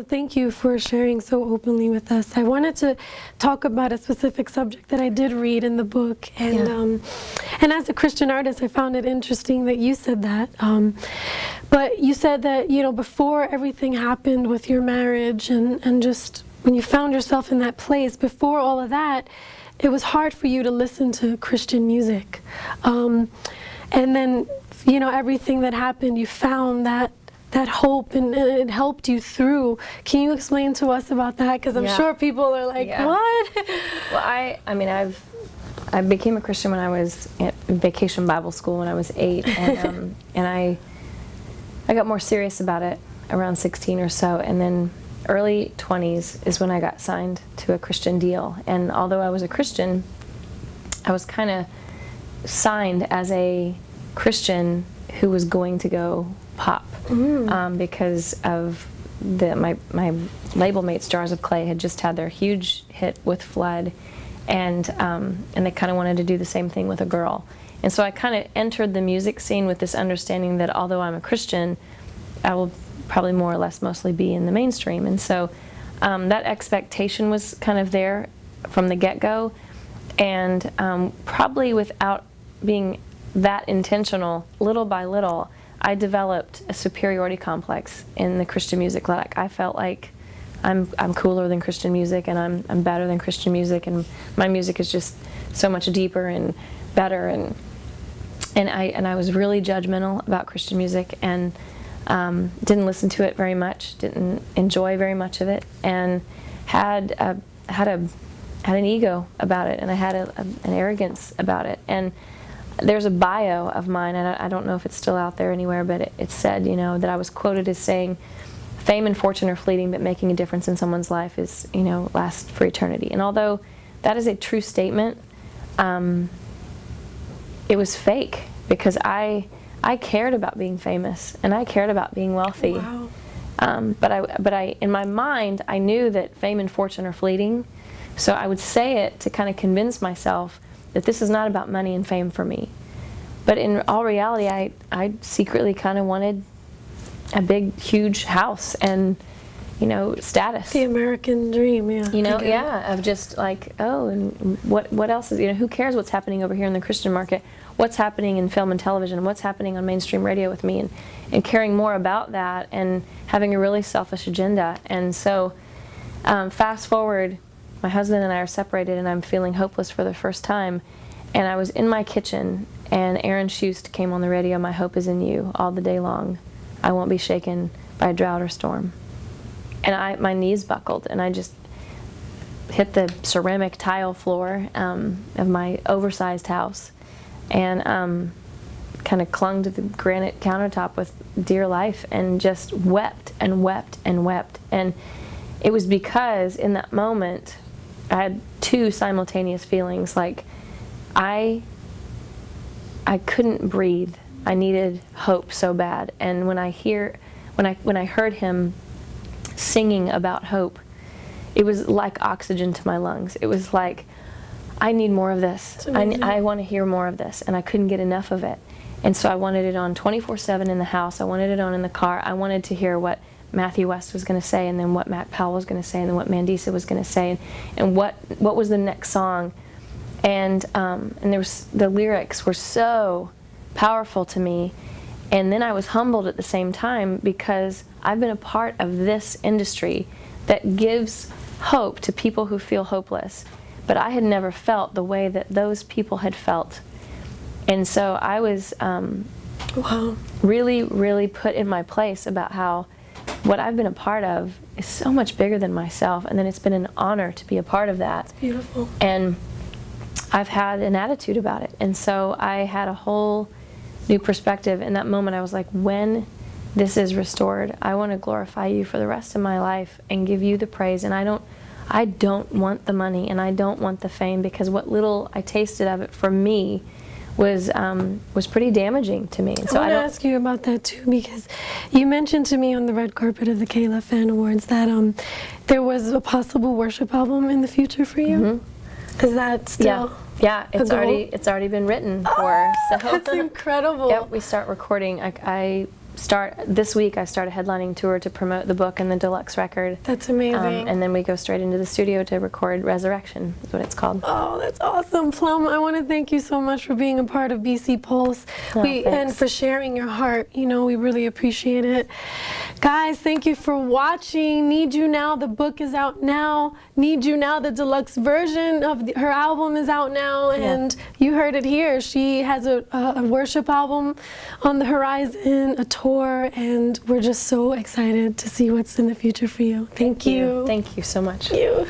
thank you for sharing so openly with us. I wanted to talk about a specific subject that I did read in the book, and as a Christian artist, I found it interesting that you said that. But you said that, you know, before everything happened with your marriage and just when you found yourself in that place, before all of that, it was hard for you to listen to Christian music. And then, you know, everything that happened, you found that hope, and it helped you through. Can you explain to us about that? Because I'm sure people are like, what? Well, I mean, I became a Christian when I was at Vacation Bible School when I was 8, and I got more serious about it around 16 or so, and then early 20s is when I got signed to a Christian deal. And although I was a Christian, I was kind of signed as a Christian who was going to go pop, because of my label mates, Jars of Clay, had just had their huge hit with Flood, and they kind of wanted to do the same thing with a girl. And so I kind of entered the music scene with this understanding that although I'm a Christian, I will probably more or less mostly be in the mainstream. And so that expectation was kind of there from the get-go, and probably without being that intentional, little by little, I developed a superiority complex in the Christian music. Like I felt like I'm cooler than Christian music, and I'm better than Christian music, and my music is just so much deeper and better, and I was really judgmental about Christian music, and didn't listen to it very much, didn't enjoy very much of it, and had an ego about it, and I had an arrogance about it. And there's a bio of mine, and I don't know if it's still out there anywhere, but it said, you know, that I was quoted as saying, "Fame and fortune are fleeting, but making a difference in someone's life is, you know, lasts for eternity." And although that is a true statement, it was fake, because I cared about being famous, and I cared about being wealthy. Wow. But I, in my mind, I knew that fame and fortune are fleeting, so I would say it to kind of convince myself that this is not about money and fame for me. But in all reality, I secretly kind of wanted a big, huge house and, you know, status. The American dream, yeah. You know, of just like, oh, and what else is, you know, who cares what's happening over here in the Christian market? What's happening in film and television? What's happening on mainstream radio with me? And caring more about that, and having a really selfish agenda. And so, fast forward, my husband and I are separated, and I'm feeling hopeless for the first time. And I was in my kitchen, and Aaron Shust came on the radio, "My hope is in you, all the day long. I won't be shaken by drought or storm." And my knees buckled, and I just hit the ceramic tile floor of my oversized house, and kind of clung to the granite countertop with dear life, and just wept and wept and wept. And it was because in that moment I had two simultaneous feelings. Like I couldn't breathe. I needed hope so bad. And when I heard him singing about hope, it was like oxygen to my lungs. It was like, I need more of this. I want to hear more of this, and I couldn't get enough of it. And so I wanted it on 24/7 in the house. I wanted it on in the car. I wanted to hear what Matthew West was going to say, and then what Mac Powell was going to say, and then what Mandisa was going to say, and what was the next song. And there was, the lyrics were so powerful to me. And then I was humbled at the same time, because I've been a part of this industry that gives hope to people who feel hopeless. But I had never felt the way that those people had felt. And so I was really, really put in my place about how what I've been a part of is so much bigger than myself, and then it's been an honor to be a part of that. It's beautiful. And I've had an attitude about it. And so I had a whole new perspective. In that moment, I was like, when this is restored, I want to glorify you for the rest of my life and give you the praise. And I don't want the money, and I don't want the fame, because what little I tasted of it for me was pretty damaging to me. And so I want to ask you about that too, because you mentioned to me on the red carpet of the Kayla Fan Awards that there was a possible worship album in the future for you. Mm-hmm. Is that still? Yeah, it's already been written for. So that's incredible. Yep, we start recording. I this week I start a headlining tour to promote the book and the deluxe record. That's amazing. And then we go straight into the studio to record Resurrection, is what it's called. Oh, that's awesome. Plum, I want to thank you so much for being a part of BC Pulse and for sharing your heart. You know, we really appreciate it. Guys, thank you for watching. Need You Now, the book is out now. Need You Now, the deluxe version of her album is out now. And you heard it here. She has a worship album on the horizon, a tour, and we're just so excited to see what's in the future for you. Thank you. Thank you so much. Thank you.